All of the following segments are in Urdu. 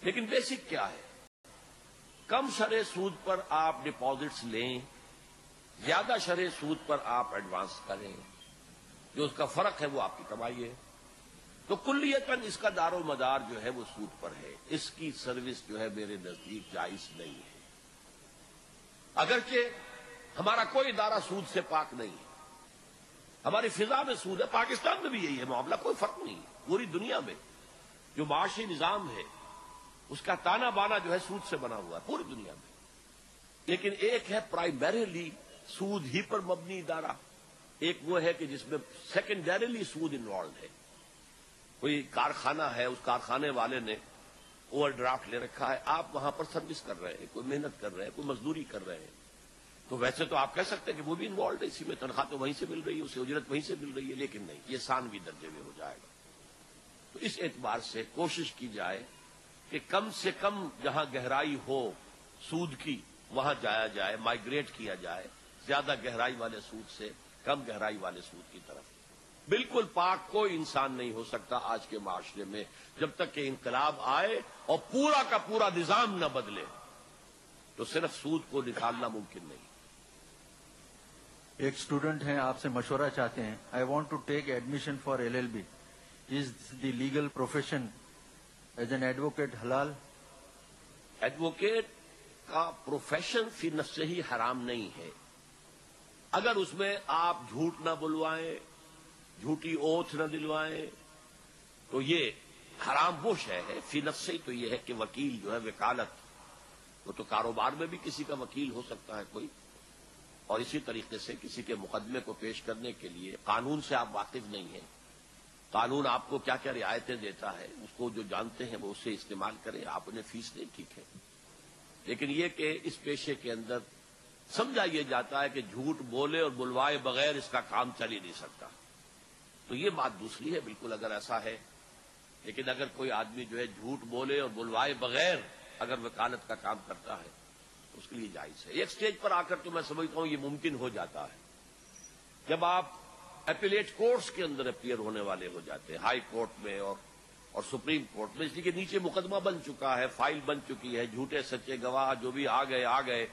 لیکن بیسک کیا ہے؟ کم شرح سود پر آپ ڈپازٹس لیں، زیادہ شرح سود پر آپ ایڈوانس کریں، جو اس کا فرق ہے وہ آپ کی کمائی ہے. تو کلیتاً اس کا دار و مدار جو ہے وہ سود پر ہے. اس کی سروس جو ہے میرے نزدیک جائز نہیں ہے. اگرچہ ہمارا کوئی ادارہ سود سے پاک نہیں ہے، ہماری فضا میں سود ہے، پاکستان میں بھی یہی ہے معاملہ، کوئی فرق نہیں ہے. پوری دنیا میں جو معاشی نظام ہے اس کا تانا بانا جو ہے سود سے بنا ہوا ہے پوری دنیا میں. لیکن ایک ہے پرائمریلی سود ہی پر مبنی ادارہ، ایک وہ ہے کہ جس میں سیکنڈریلی سود انوالوڈ ہے. کوئی کارخانہ ہے، اس کارخانے والے نے اوور ڈرافٹ لے رکھا ہے، آپ وہاں پر سروس کر رہے ہیں، کوئی محنت کر رہے ہیں، کوئی مزدوری کر رہے ہیں، تو ویسے تو آپ کہہ سکتے ہیں کہ وہ بھی انوالوڈ ہے اسی میں، تنخواہ تو وہیں سے مل رہی ہے، اسے اجرت وہیں سے مل رہی ہے. لیکن نہیں، یہ ثانوی درجے میں ہو جائے گا. تو اس اعتبار سے کوشش کی جائے کہ کم سے کم جہاں گہرائی ہو سود کی وہاں جایا جائے، مائگریٹ کیا جائے زیادہ گہرائی والے سود سے کم گہرائی والے سود کی طرف. بالکل پاک کوئی انسان نہیں ہو سکتا آج کے معاشرے میں جب تک کہ انقلاب آئے اور پورا کا پورا نظام نہ بدلے، تو صرف سود کو نکالنا ممکن نہیں. ایک اسٹوڈنٹ ہیں، آپ سے مشورہ چاہتے ہیں. I want to take admission for LLB. Is the legal profession as an advocate حلال؟ ایڈوکیٹ کا پروفیشن فی نفسہ ہی حرام نہیں ہے، اگر اس میں آپ جھوٹ نہ بلوائیں، جھوٹی اوتھ نہ دلوائیں، تو یہ حرام وہ شے ہے. فی نفسہ ہی تو یہ ہے کہ وکیل جو ہے وکالت، وہ تو کاروبار میں بھی کسی کا وکیل ہو سکتا ہے کوئی، اور اسی طریقے سے کسی کے مقدمے کو پیش کرنے کے لیے قانون سے آپ واقف نہیں ہیں، قانون آپ کو کیا کیا رعایتیں دیتا ہے اس کو جو جانتے ہیں وہ اسے استعمال کریں، آپ انہیں فیس دیں، ٹھیک ہے. لیکن یہ کہ اس پیشے کے اندر سمجھا یہ جاتا ہے کہ جھوٹ بولے اور بلوائے بغیر اس کا کام چل ہی نہیں سکتا، تو یہ بات دوسری ہے بالکل اگر ایسا ہے. لیکن اگر کوئی آدمی جو ہے جھوٹ بولے اور بلوائے بغیر اگر وکالت کا کام کرتا ہے تو اس کے لیے جائز ہے. ایک سٹیج پر آ کر تو میں سمجھتا ہوں یہ ممکن ہو جاتا ہے جب آپ اپیلیٹ کورٹس کے اندر اپیئر ہونے والے ہو جاتے ہیں، ہائی کورٹ میں اور سپریم کورٹ میں، اس لیے کہ نیچے مقدمہ بن چکا ہے، فائل بن چکی ہے، جھوٹے سچے گواہ جو بھی آ گئے.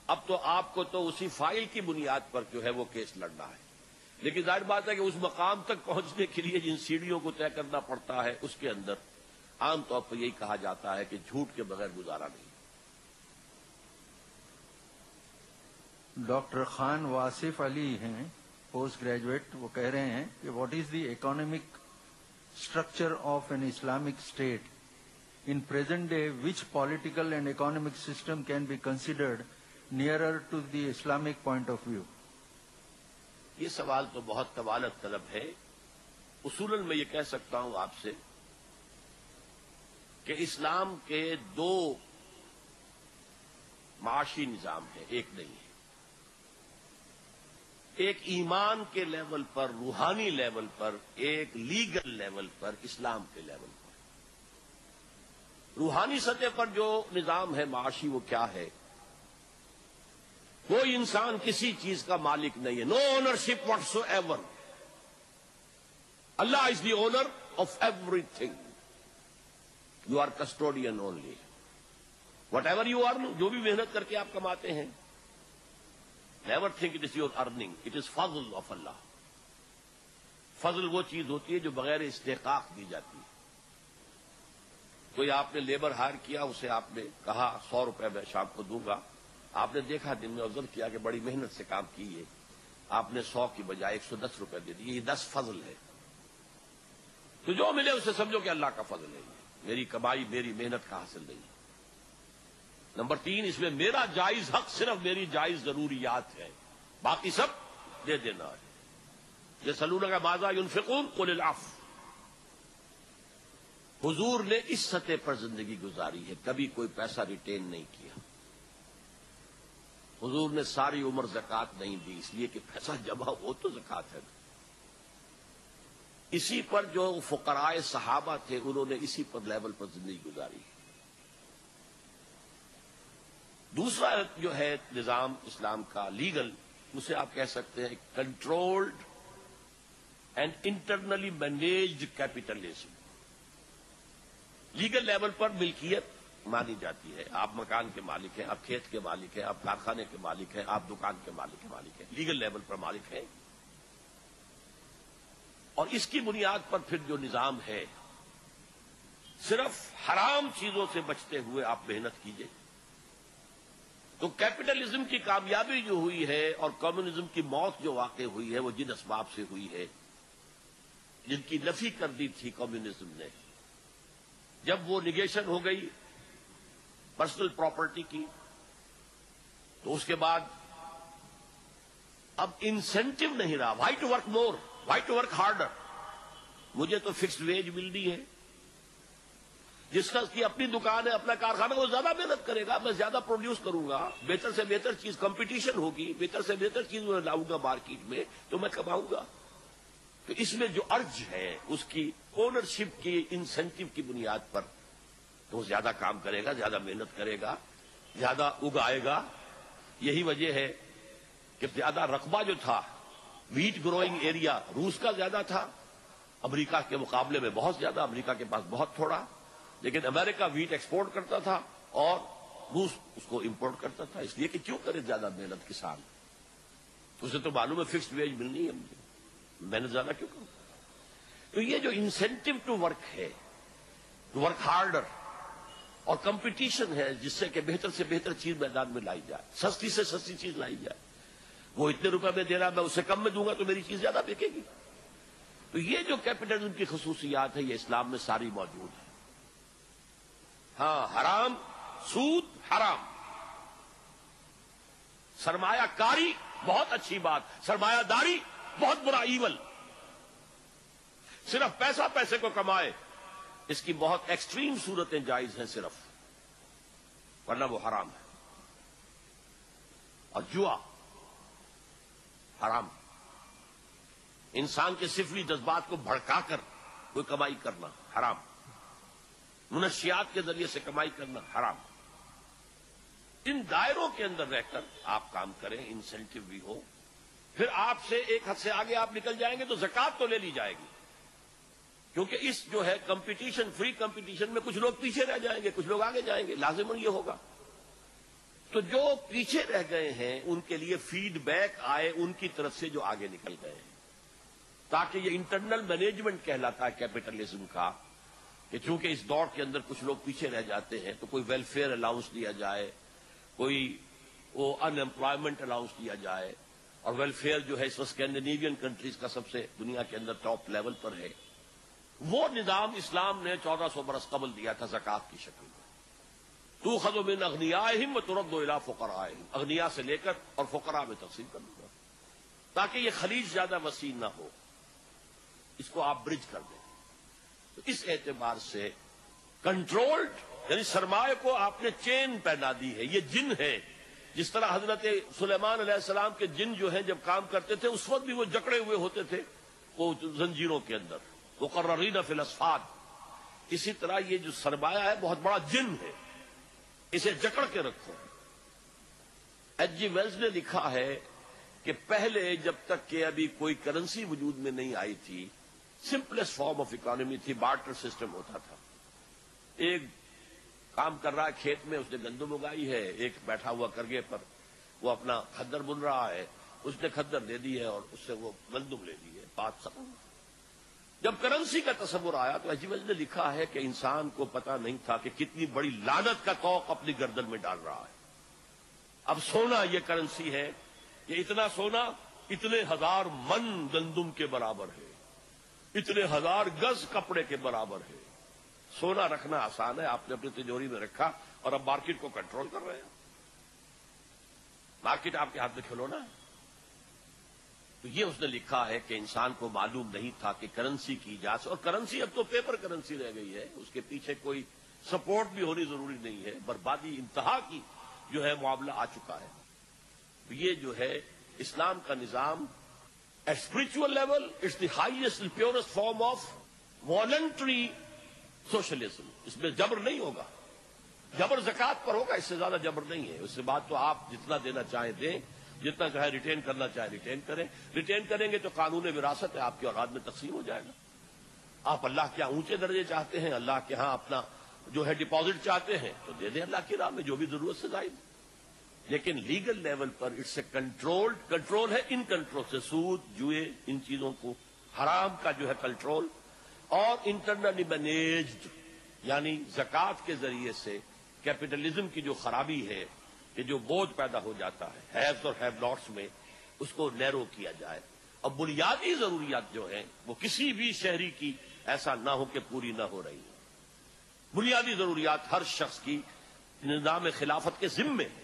اب تو آپ کو تو اسی فائل کی بنیاد پر جو ہے وہ کیس لڑنا ہے. لیکن ظاہر بات ہے کہ اس مقام تک پہنچنے کے لیے جن سیڑھیوں کو طے کرنا پڑتا ہے اس کے اندر عام طور پر یہی کہا جاتا ہے کہ جھوٹ کے بغیر گزارا نہیں. ڈاکٹر خان واصف علی ہیں، پوسٹ گریجویٹ. وہ کہہ رہے ہیں کہ what is the economic structure of an Islamic state in present day, which political and economic system can be considered nearer to the Islamic point of view? یہ سوال تو بہت طوالت طلب ہے. اصولاً میں یہ کہہ سکتا ہوں آپ سے کہ اسلام کے دو معاشی نظام ہیں، ایک نہیں ہے. ایک ایمان کے لیول پر، روحانی لیول پر، ایک لیگل لیول پر، اسلام کے لیول پر. روحانی سطح پر جو نظام ہے معاشی وہ کیا ہے؟ کوئی انسان کسی چیز کا مالک نہیں ہے، no ownership whatsoever. Allah is the owner of everything, you are custodian only. Whatever you earn, جو بھی محنت کر کے آپ کماتے ہیں، never think it is your earning, it is فضل آف اللہ. فضل وہ چیز ہوتی ہے جو بغیر استحقاق دی جاتی ہے. کوئی آپ نے لیبر ہائر کیا، اسے آپ نے کہا 100 روپے میں شام کو دوں گا، آپ نے دیکھا دن میں آبزرو کیا کہ بڑی محنت سے کام کی ہے، آپ نے 100 کی بجائے 110 روپے دے دیے، یہ 10 فضل ہے. تو جو ملے اسے سمجھو کہ اللہ کا فضل ہے، میری کمائی میری محنت کا حاصل نہیں. نمبر 3، اس میں میرا جائز حق صرف میری جائز ضروریات ہے، باقی سب دے دینا ہے. یسألونک ماذا ينفقون قل العفو. حضور نے اس سطح پر زندگی گزاری ہے، کبھی کوئی پیسہ ریٹین نہیں کیا. حضور نے ساری عمر زکوٰۃ نہیں دی، اس لیے کہ پیسہ جمع ہو تو زکوٰۃ ہے. اسی پر جو فقراء صحابہ تھے انہوں نے اسی پر لیول پر زندگی گزاری. دوسرا جو ہے نظام اسلام کا لیگل، اسے آپ کہہ سکتے ہیں controlled and internally managed capitalism. Legal level پر ملکیت مانی جاتی ہے. آپ مکان کے مالک ہیں, آپ کھیت کے مالک ہیں, آپ کارخانے کے مالک ہیں, آپ دکان کے مالک ہیں, لیگل لیول پر مالک ہیں. اور اس کی بنیاد پر پھر جو نظام ہے, صرف حرام چیزوں سے بچتے ہوئے آپ محنت کیجئے. تو کیپٹلزم کی کامیابی جو ہوئی ہے اور کمیونزم کی موت جو واقع ہوئی ہے وہ جن اسباب سے ہوئی ہے, جن کی نفی کر دی تھی کمیونزم نے. جب وہ نگیشن ہو گئی پرسنل پراپرٹی کی, تو اس کے بعد اب انسینٹو نہیں رہا. Why to work more, why to work harder. مجھے تو فکسڈ ویج ملنی ہے. جس کا کی اپنی دکان ہے, اپنا کارخانہ, وہ زیادہ محنت کرے گا, میں زیادہ پروڈیوس کروں گا, بہتر سے بہتر چیز, کمپٹیشن ہوگی, بہتر سے بہتر چیز میں لاؤں گا مارکیٹ میں, تو میں کماؤں گا. تو اس میں جو ارج ہے اس کی اونرشپ کی انسینٹو کی بنیاد پر, تو وہ زیادہ کام کرے گا, زیادہ محنت کرے گا, زیادہ اگائے گا. یہی وجہ ہے کہ زیادہ رقبہ جو تھا, ویٹ گروئنگ ایریا روس کا زیادہ تھا, امریکہ کے مقابلے میں بہت زیادہ. امریکہ کے پاس بہت تھوڑا, لیکن امریکہ ویٹ ایکسپورٹ کرتا تھا اور روس اس کو امپورٹ کرتا تھا. اس لیے کہ کیوں کرے زیادہ محنت کسان, اسے تو معلوم ہے فکسڈ ویج ملنی ہے, مجھے محنت زیادہ کیوں کروں. تو یہ جو انسینٹو ٹو ورک ہے, ٹو ورک ہارڈر, اور کمپٹیشن ہے جس سے کہ بہتر سے بہتر چیز میدان میں لائی جائے, سستی سے سستی چیز لائی جائے. وہ اتنے روپے میں دے رہا, میں اسے کم میں دوں گا تو میری چیز زیادہ بکے گی. تو یہ جو کیپٹلزم کی خصوصیات ہے یہ اسلام میں ساری موجود ہے. ہاں, حرام, سود حرام, سرمایہ کاری بہت اچھی بات, سرمایہ داری بہت برا ایول. صرف پیسہ پیسے کو کمائے, اس کی بہت ایکسٹریم صورتیں جائز ہیں صرف, ورنہ وہ حرام ہے. اور جوا حرام, انسان کے سفلی جذبات کو بھڑکا کر کوئی کمائی کرنا حرام, منشیات کے ذریعے سے کمائی کرنا حرام. ان دائروں کے اندر رہ کر آپ کام کریں, انسینٹو بھی ہو. پھر آپ سے ایک حد سے آگے آپ نکل جائیں گے تو زکوٰۃ تو لے لی جائے گی, کیونکہ اس جو ہے کمپٹیشن, فری کمپٹیشن میں کچھ لوگ پیچھے رہ جائیں گے, کچھ لوگ آگے جائیں گے, لازماً یہ ہوگا. تو جو پیچھے رہ گئے ہیں ان کے لیے فیڈ بیک آئے ان کی طرف سے جو آگے نکل گئے ہیں, تاکہ یہ انٹرنل مینجمنٹ کہلاتا ہے کیپٹلزم کا, کہ چونکہ اس دور کے اندر کچھ لوگ پیچھے رہ جاتے ہیں تو کوئی ویلفیئر الاؤنس دیا جائے, کوئی وہ ان امپلائمنٹ الاؤنس دیا جائے. اور ویلفیئر جو ہے اس وقت اسکینڈینیوین کنٹریز کا سب سے دنیا کے اندر ٹاپ لیول پر ہے. وہ نظام اسلام نے 1400 برس قبل دیا تھا زکوٰۃ کی شکل میں. تؤخذ من اغنیائہم وترد الی فقرائہم, اغنیاء سے لے کر اور فقراء میں تقسیم کر دوں گا, تاکہ یہ خلیج زیادہ وسیع نہ ہو, اس کو آپ برج کر دیں. تو اس اعتبار سے کنٹرولڈ, یعنی سرمایہ کو آپ نے چین پہنا دی ہے. یہ جن ہے, جس طرح حضرت سلیمان علیہ السلام کے جن جو ہیں جب کام کرتے تھے اس وقت بھی وہ جکڑے ہوئے ہوتے تھے وہ زنجیروں کے اندر, مقررین فی الاصفاد. اسی طرح یہ جو سرمایہ ہے بہت بڑا جن ہے, اسے جکڑ کے رکھو. ایچ جی ویلز نے لکھا ہے کہ پہلے جب تک کہ ابھی کوئی کرنسی وجود میں نہیں آئی تھی, سمپلسٹ فارم آف اکانومی تھی, بارٹر سسٹم ہوتا تھا. ایک کام کر رہا ہے کھیت میں, اس نے گندم اگائی ہے, ایک بیٹھا ہوا کرگے پر وہ اپنا کھدر بن رہا ہے, اس نے کھدر دے دی ہے اور اس سے وہ گندم لے لی ہے, بات ختم. جب کرنسی کا تصور آیا تو ایچ ویلز نے لکھا ہے کہ انسان کو پتا نہیں تھا کہ کتنی بڑی لعنت کا طوق اپنی گردن میں ڈال رہا ہے. اب سونا یہ کرنسی ہے, یہ اتنا سونا اتنے 1000 من گندم کے برابر ہے, اتنے 1000 گز کپڑے کے برابر ہے. سونا رکھنا آسان ہے, آپ نے اپنی تجوری میں رکھا اور اب مارکیٹ کو کنٹرول کر رہے ہیں. مارکیٹ آپ کے ہاتھ میں کھلونا ہے. تو یہ اس نے لکھا ہے کہ انسان کو معلوم نہیں تھا کہ کرنسی کی ایجاد سے, اور کرنسی اب تو پیپر کرنسی رہ گئی ہے, اس کے پیچھے کوئی سپورٹ بھی ہونی ضروری نہیں ہے, بربادی انتہا کی جو ہے معاملہ آ چکا ہے. تو یہ جو ہے اسلام کا نظام at spiritual level it's the highest and purest form of voluntary socialism. اس میں جبر نہیں ہوگا, جبر زکوٰۃ پر ہوگا, اس سے زیادہ جبر نہیں ہے. اس سے بعد تو آپ جتنا دینا چاہیں دیں, جتنا چاہے ریٹین کرنا چاہے ریٹین کریں. ریٹین کریں گے تو قانون وراثت ہے, آپ کی اولاد میں تقسیم ہو جائے گا. آپ اللہ کے ہاں اونچے درجے چاہتے ہیں, اللہ کے ہاں اپنا جو ہے ڈپازٹ چاہتے ہیں تو دے دیں اللہ کی راہ میں جو بھی ضرورت سے زائد. لیکن لیگل لیول پر اٹس اے کنٹرول ہے ان کنٹرول سے سود جوئے ان چیزوں کو حرام کا جو ہے کنٹرول اور انٹرنلی مینیجڈ یعنی زکوٰۃ کے ذریعے سے کیپٹلزم کی جو خرابی ہے کہ جو بوجھ پیدا ہو جاتا ہے ہیوز اور ہیو ناٹس میں اس کو نیرو کیا جائے اور بنیادی ضروریات جو ہیں وہ کسی بھی شہری کی ایسا نہ ہو کہ پوری نہ ہو رہی ہیں. بنیادی ضروریات ہر شخص کی نظام خلافت کے ذمے ہیں.